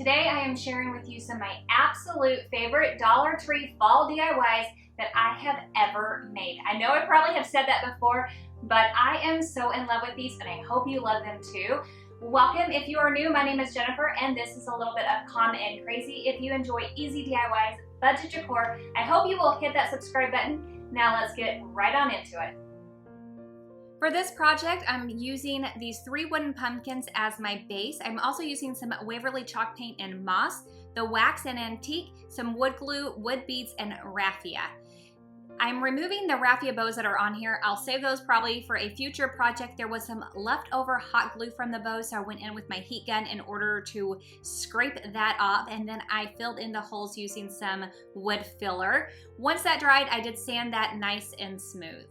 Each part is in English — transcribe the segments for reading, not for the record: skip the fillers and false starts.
Today I am sharing with you some of my absolute favorite Dollar Tree fall DIYs that I have ever made. I know I probably have said that before, but I am so in love with these and I hope you love them too. Welcome if you are new, my name is Jennifer and this is a little bit of Calm and Crazy. If you enjoy easy DIYs, budget decor, I hope you will hit that subscribe button. Now let's get right on into it. For this project, I'm using these 3 wooden pumpkins as my base. I'm also using some Waverly chalk paint and moss, the wax and antique, some wood glue, wood beads, and raffia. I'm removing the raffia bows that are on here. I'll save those probably for a future project. There was some leftover hot glue from the bows, so I went in with my heat gun in order to scrape that off, and then I filled in the holes using some wood filler. Once that dried, I did sand that nice and smooth.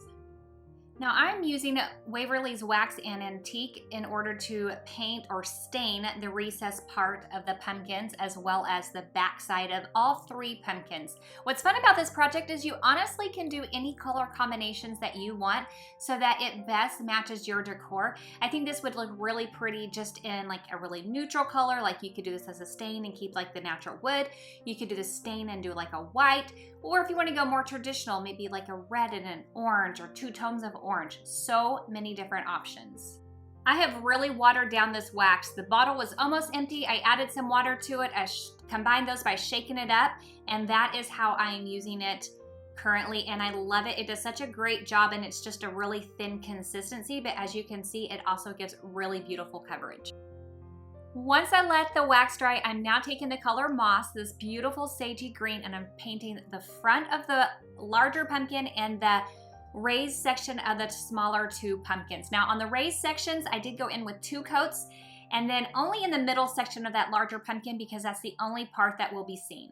Now I'm using Waverly's Wax and Antique in order to paint or stain the recessed part of the pumpkins as well as the back side of all 3 pumpkins. What's fun about this project is you honestly can do any color combinations that you want so that it best matches your decor. I think this would look really pretty just in like a really neutral color, like you could do this as a stain and keep like the natural wood. You could do the stain and do like a white, or if you want to go more traditional, maybe like a red and an orange or 2 tones of orange. So many different options. I have really watered down this wax. The bottle was almost empty. I added some water to it. I combined those by shaking it up, and that is how I am using it currently, and I love it. It does such a great job, and it's just a really thin consistency, but as you can see, it also gives really beautiful coverage. Once I let the wax dry, I'm now taking the color moss, this beautiful sagey green, and I'm painting the front of the larger pumpkin and the raised section of the smaller 2 pumpkins. Now on the raised sections, I did go in with 2 coats, and then only in the middle section of that larger pumpkin because that's the only part that will be seen.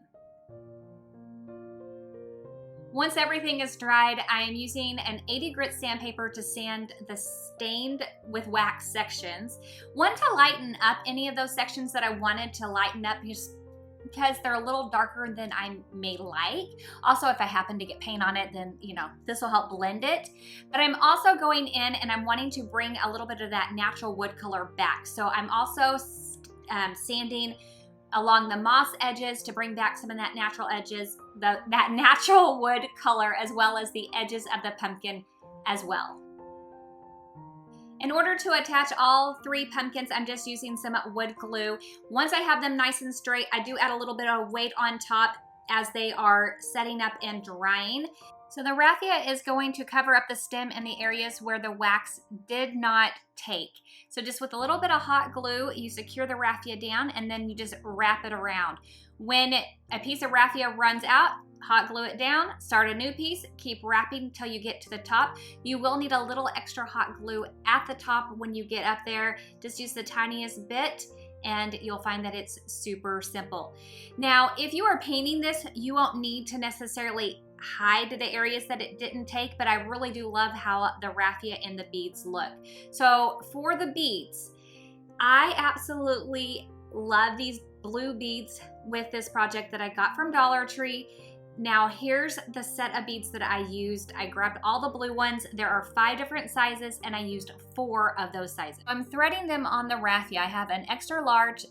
Once everything is dried, I am using an 80 grit sandpaper to sand the stained with wax sections. One, to lighten up any of those sections that I wanted to lighten up just because they're a little darker than I may like. Also, if I happen to get paint on it, then this will help blend it. But I'm also going in and I'm wanting to bring a little bit of that natural wood color back. So I'm also sanding along the moss edges to bring back some of that natural edges, that natural wood color, as well as the edges of the pumpkin as well. In order to attach all 3 pumpkins, I'm just using some wood glue. Once I have them nice and straight, I do add a little bit of weight on top as they are setting up and drying. So the raffia is going to cover up the stem in the areas where the wax did not take. So just with a little bit of hot glue, you secure the raffia down and then you just wrap it around. When a piece of raffia runs out, hot glue it down, start a new piece, keep wrapping until you get to the top. You will need a little extra hot glue at the top when you get up there. Just use the tiniest bit and you'll find that it's super simple. Now, if you are painting this, you won't need to necessarily hide the areas that it didn't take, but I really do love how the raffia and the beads look. So for the beads, I absolutely love these blue beads with this project that I got from Dollar Tree. Now here's the set of beads that I used. I grabbed all the blue ones. There are 5 different sizes and I used 4 of those sizes. I'm threading them on the raffia. I have an extra large,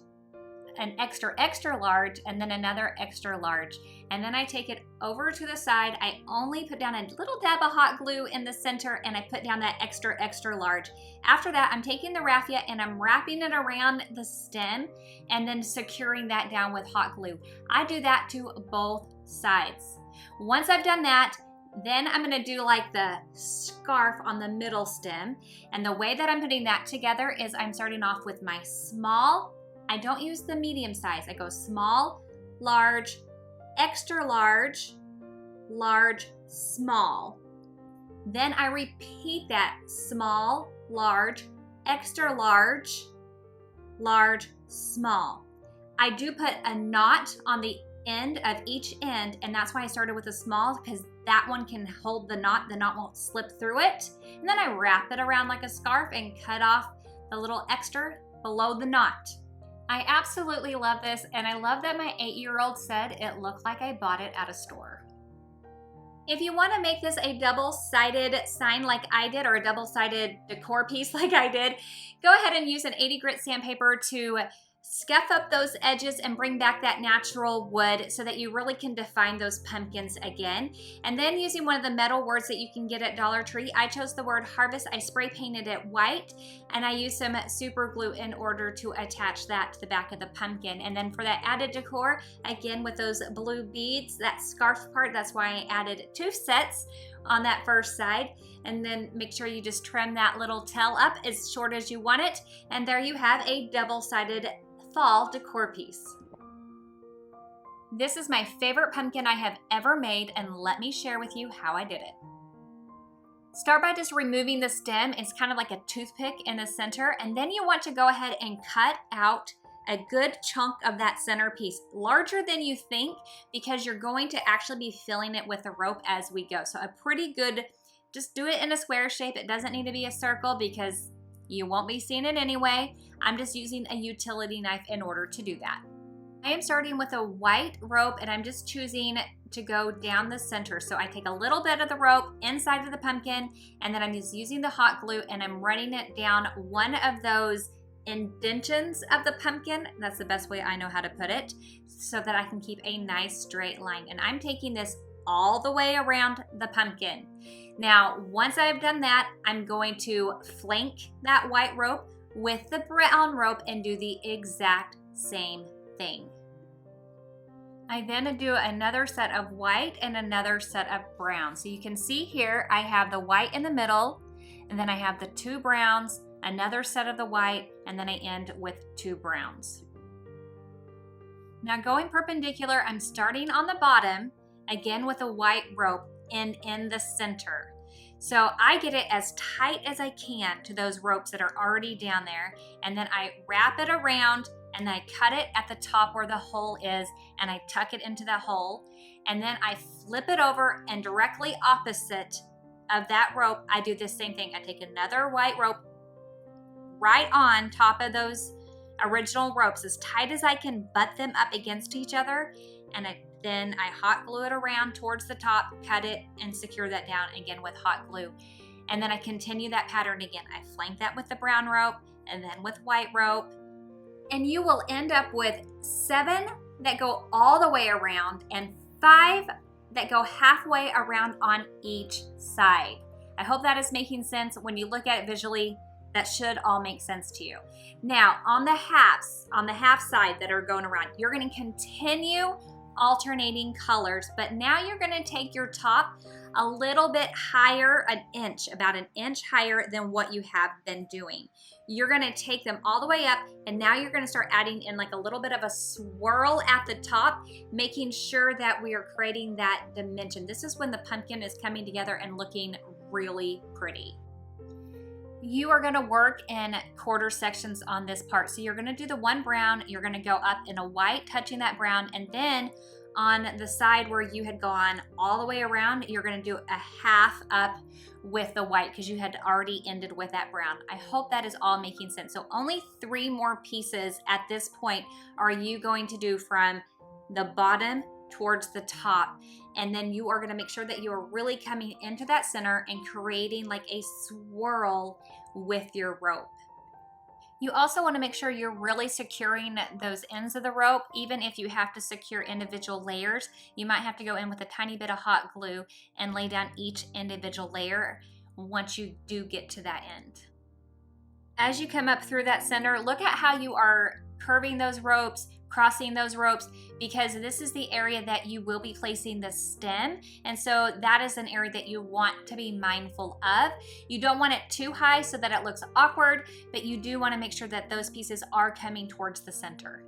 an extra large, and then another extra large. And then I take it over to the side. I only put down a little dab of hot glue in the center and I put down that extra large. After that, I'm taking the raffia and I'm wrapping it around the stem and then securing that down with hot glue. I do that to both sides. Once I've done that, then I'm gonna do like the scarf on the middle stem. And the way that I'm putting that together is I'm starting off with my small, I don't use the medium size. I go small, large, extra large, large, small. Then I repeat that small, large, extra large, large, small. I do put a knot on the end of each end, and that's why I started with a small, because that one can hold the knot won't slip through it. And then I wrap it around like a scarf and cut off the little extra below the knot. I absolutely love this, and I love that my 8-year-old said it looked like I bought it at a store. If you want to make this a double-sided sign like I did, or a double-sided decor piece like I did, go ahead and use an 80 grit sandpaper to scuff up those edges and bring back that natural wood so that you really can define those pumpkins again. And then using one of the metal words that you can get at Dollar Tree, I chose the word harvest. I spray painted it white, and I used some super glue in order to attach that to the back of the pumpkin. And then for that added decor, again with those blue beads, that scarf part, that's why I added 2 sets on that first side. And then make sure you just trim that little tail up as short as you want it. And there you have a double-sided fall decor piece. This is my favorite pumpkin I have ever made, and let me share with you how I did it. Start by just removing the stem. It's kind of like a toothpick in the center, and then you want to go ahead and cut out a good chunk of that center piece, larger than you think, because you're going to actually be filling it with the rope as we go. So a pretty good, just do it in a square shape. It doesn't need to be a circle because you won't be seeing it anyway. I'm just using a utility knife in order to do that. I am starting with a white rope, and I'm just choosing to go down the center. So I take a little bit of the rope inside of the pumpkin, and then I'm just using the hot glue and I'm running it down one of those indentions of the pumpkin. That's the best way I know how to put it, so that I can keep a nice straight line. And I'm taking this all the way around the pumpkin. Now, once I've done that, I'm going to flank that white rope with the brown rope and do the exact same thing. I then do another set of white and another set of brown. So you can see here, I have the white in the middle, and then I have the 2 browns, another set of the white, and then I end with 2 browns. Now going perpendicular, I'm starting on the bottom, again with a white rope, and in the center. So I get it as tight as I can to those ropes that are already down there, and then I wrap it around and I cut it at the top where the hole is, and I tuck it into the hole, and then I flip it over, and directly opposite of that rope, I do the same thing. I take another white rope right on top of those original ropes, as tight as I can, butt them up against each other, and then I hot glue it around towards the top, cut it, and secure that down again with hot glue. And then I continue that pattern again. I flank that with the brown rope and then with white rope. And you will end up with 7 that go all the way around and 5 that go halfway around on each side. I hope that is making sense. When you look at it visually, that should all make sense to you. Now, on the half side that are going around, you're going to continue alternating colors, but now you're going to take your top a little bit higher, an inch, about an inch higher than what you have been doing. You're going to take them all the way up, and now you're going to start adding in like a little bit of a swirl at the top, making sure that we are creating that dimension. This is when the pumpkin is coming together and looking really pretty. You are going to work in quarter sections on this part. So you're going to do the 1 brown, you're going to go up in a white, touching that brown, and then on the side where you had gone all the way around, you're going to do a half up with the white because you had already ended with that brown. I hope that is all making sense. So only 3 more pieces at this point are you going to do from the bottom towards the top, and then you are going to make sure that you are really coming into that center and creating like a swirl with your rope. You also want to make sure you're really securing those ends of the rope. Even if you have to secure individual layers, you might have to go in with a tiny bit of hot glue and lay down each individual layer once you do get to that end. As you come up through that center, look at how you are curving those ropes, crossing those ropes, because this is the area that you will be placing the stem, and so that is an area that you want to be mindful of. You don't want it too high so that it looks awkward, but you do want to make sure that those pieces are coming towards the center.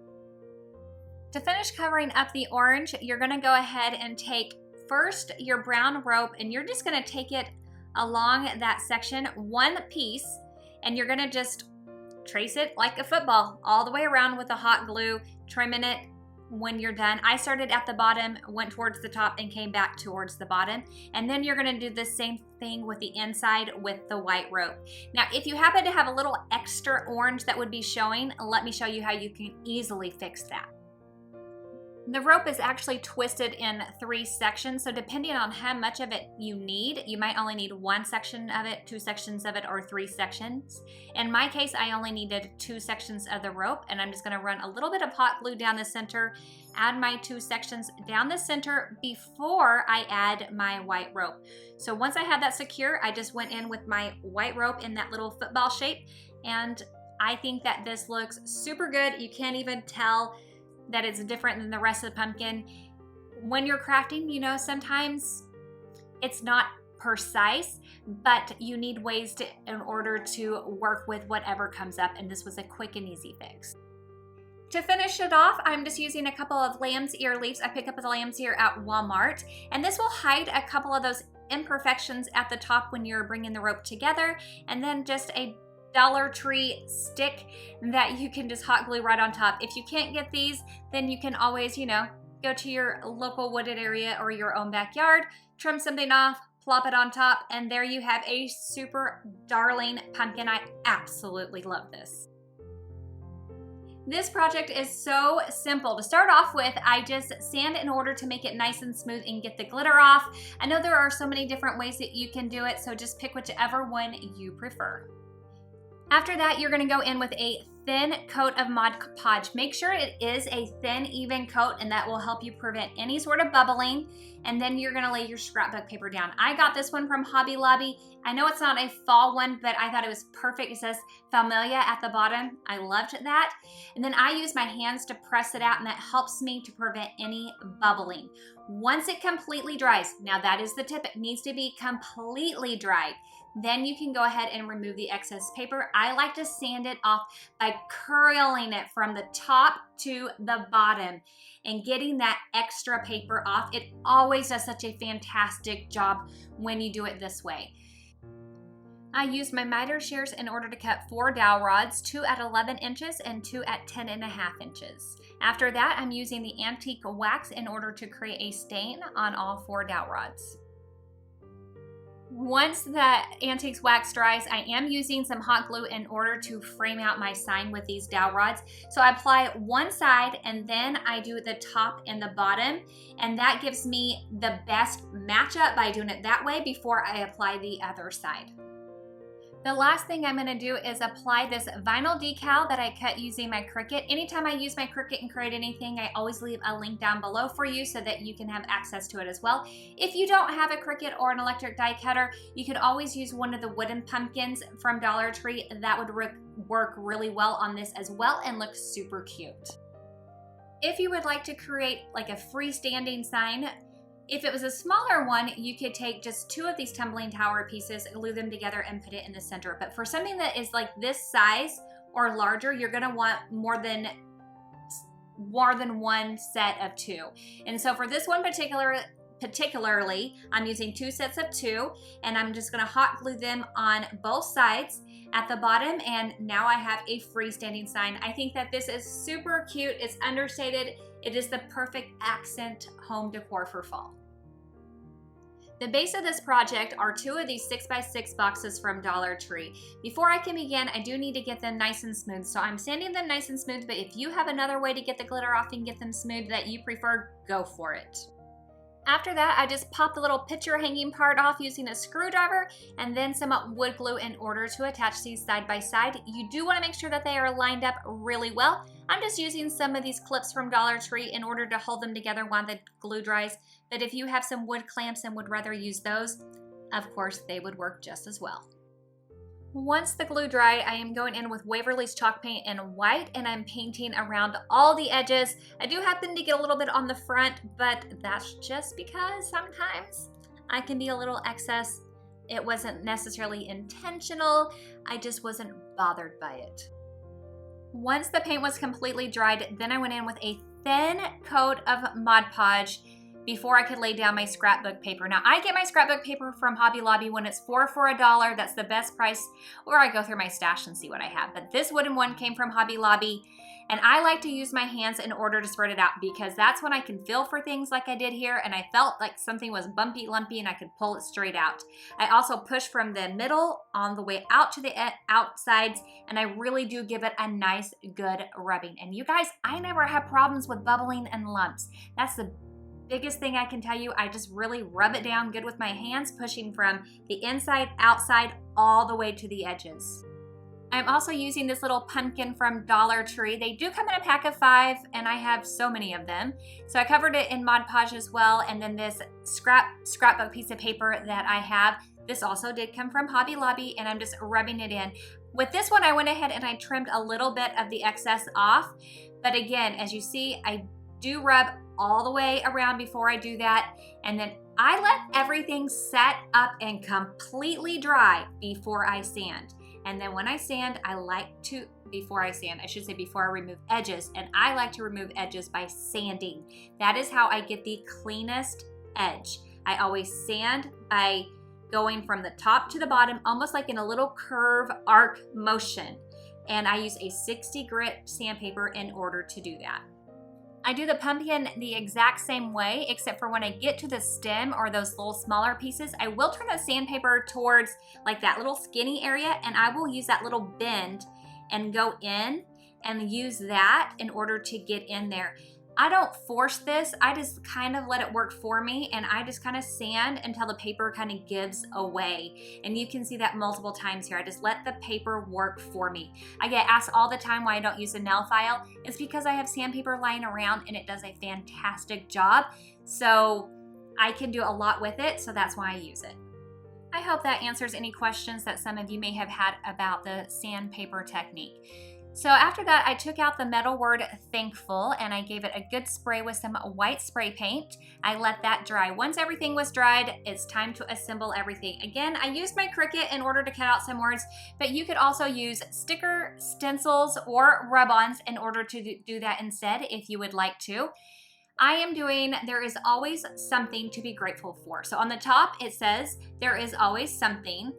To finish covering up the orange, you're going to go ahead and take first your brown rope, and you're just going to take it along that section, 1 piece, and you're going to just trace it like a football all the way around with the hot glue, trimming it when you're done. I started at the bottom, went towards the top, and came back towards the bottom. And then you're going to do the same thing with the inside with the white rope. Now, if you happen to have a little extra orange that would be showing, let me show you how you can easily fix that. The rope is actually twisted in 3 sections, so depending on how much of it you need, you might only need 1 section of it, 2 sections of it, or 3 sections. In my case, I only needed 2 sections of the rope, and I'm just gonna run a little bit of hot glue down the center, add my 2 sections down the center before I add my white rope. So once I had that secure, I just went in with my white rope in that little football shape, and I think that this looks super good. You can't even tell that it's different than the rest of the pumpkin. When you're crafting, you know, sometimes it's not precise, but you need ways in order to work with whatever comes up, and this was a quick and easy fix. To finish it off, I'm just using a couple of lamb's ear leaves. I pick up the lamb's ear at Walmart, and this will hide a couple of those imperfections at the top when you're bringing the rope together, and then just a Dollar Tree stick that you can just hot glue right on top. If you can't get these, then you can always, you know, go to your local wooded area or your own backyard, trim something off, plop it on top, and there you have a super darling pumpkin. I absolutely love this. This project is so simple. To start off with, I just sand in order to make it nice and smooth and get the glitter off. I know there are so many different ways that you can do it, so just pick whichever one you prefer. After that, you're gonna go in with a thin coat of Mod Podge. Make sure it is a thin, even coat, and that will help you prevent any sort of bubbling. And then you're gonna lay your scrapbook paper down. I got this one from Hobby Lobby. I know it's not a fall one, but I thought it was perfect. It says Familia at the bottom. I loved that. And then I use my hands to press it out, and that helps me to prevent any bubbling. Once it completely dries, now that is the tip, it needs to be completely dry. Then you can go ahead and remove the excess paper. I like to sand it off by curling it from the top to the bottom and getting that extra paper off. It always does such a fantastic job when you do it this way. I used my miter shears in order to cut 4 dowel rods, 2 at 11 inches and 2 at 10.5 inches. After that, I'm using the antique wax in order to create a stain on all 4 dowel rods. Once the antiques wax dries, I am using some hot glue in order to frame out my sign with these dowel rods. So I apply one side and then I do the top and the bottom, and that gives me the best matchup by doing it that way before I apply the other side. The last thing I'm gonna do is apply this vinyl decal that I cut using my Cricut. Anytime I use my Cricut and create anything, I always leave a link down below for you so that you can have access to it as well. If you don't have a Cricut or an electric die cutter, you could always use one of the wooden pumpkins from Dollar Tree. That would work really well on this as well and look super cute. If you would like to create like a freestanding sign, if it was a smaller one, you could take just 2 of these tumbling tower pieces, glue them together, and put it in the center. But for something that is like this size or larger, you're gonna want more than one set of 2. And so for this one particularly, I'm using 2 sets of 2, and I'm just gonna hot glue them on both sides at the bottom, and now I have a freestanding sign. I think that this is super cute. It's understated. It is the perfect accent home decor for fall. The base of this project are 2 of these 6x6 boxes from Dollar Tree. Before I can begin, I do need to get them nice and smooth. So I'm sanding them nice and smooth, but if you have another way to get the glitter off and get them smooth that you prefer, go for it. After that, I just pop the little picture hanging part off using a screwdriver and then some wood glue in order to attach these side by side. You do want to make sure that they are lined up really well. I'm just using some of these clips from Dollar Tree in order to hold them together while the glue dries. But if you have some wood clamps and would rather use those, of course, they would work just as well. Once the glue dried, I am going in with Waverly's chalk paint in white, and I'm painting around all the edges. I do happen to get a little bit on the front, but that's just because sometimes I can be a little excess. It wasn't necessarily intentional. I just wasn't bothered by it. Once the paint was completely dried, then I went in with a thin coat of Mod Podge before I could lay down my scrapbook paper. Now, I get my scrapbook paper from Hobby Lobby when it's 4 for $1. That's the best price, or I go through my stash and see what I have. But this wooden one came from Hobby Lobby. And I like to use my hands in order to spread it out because that's when I can feel for things like I did here, and I felt like something was bumpy, lumpy, and I could pull it straight out. I also push from the middle on the way out to the outsides, and I really do give it a nice, good rubbing. And you guys, I never have problems with bubbling and lumps. That's the biggest thing I can tell you. I just really rub it down good with my hands, pushing from the inside, outside, all the way to the edges. I'm also using this little pumpkin from Dollar Tree. They do come in a pack of 5, and I have so many of them. So I covered it in Mod Podge as well, and then this scrapbook piece of paper that I have, this also did come from Hobby Lobby, and I'm just rubbing it in. With this one, I went ahead and I trimmed a little bit of the excess off, but again, as you see, I do rub all the way around before I do that, and then I let everything set up and completely dry before I sand. And then when I sand, before I remove edges, and I like to remove edges by sanding. That is how I get the cleanest edge. I always sand by going from the top to the bottom, almost like in a little curve arc motion. And I use a 60 grit sandpaper in order to do that. I do the pumpkin the exact same way, except for when I get to the stem or those little smaller pieces, I will turn the sandpaper towards like that little skinny area, and I will use that little bend and go in and use that in order to get in there. I don't force this, I just kind of let it work for me, and I just kind of sand until the paper kind of gives away. And you can see that multiple times here. I just let the paper work for me. I get asked all the time why I don't use a nail file. It's because I have sandpaper lying around and it does a fantastic job. So I can do a lot with it, so that's why I use it. I hope that answers any questions that some of you may have had about the sandpaper technique. So after that, I took out the metal word thankful and I gave it a good spray with some white spray paint. I let that dry. Once everything was dried, it's time to assemble everything. Again, I used my Cricut in order to cut out some words, but you could also use sticker, stencils, or rub-ons in order to do that instead if you would like to. I am doing, there is always something to be grateful for. So on the top, it says, there is always something.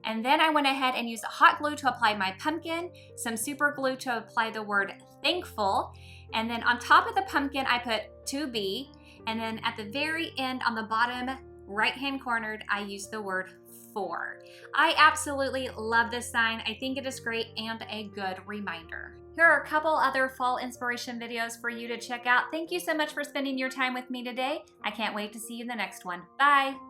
And then I went ahead and used hot glue to apply my pumpkin, some super glue to apply the word thankful. And then on top of the pumpkin, I put to be. And then at the very end on the bottom right-hand corner, I used the word for. I absolutely love this sign. I think it is great and a good reminder. Here are a couple other fall inspiration videos for you to check out. Thank you so much for spending your time with me today. I can't wait to see you in the next one. Bye.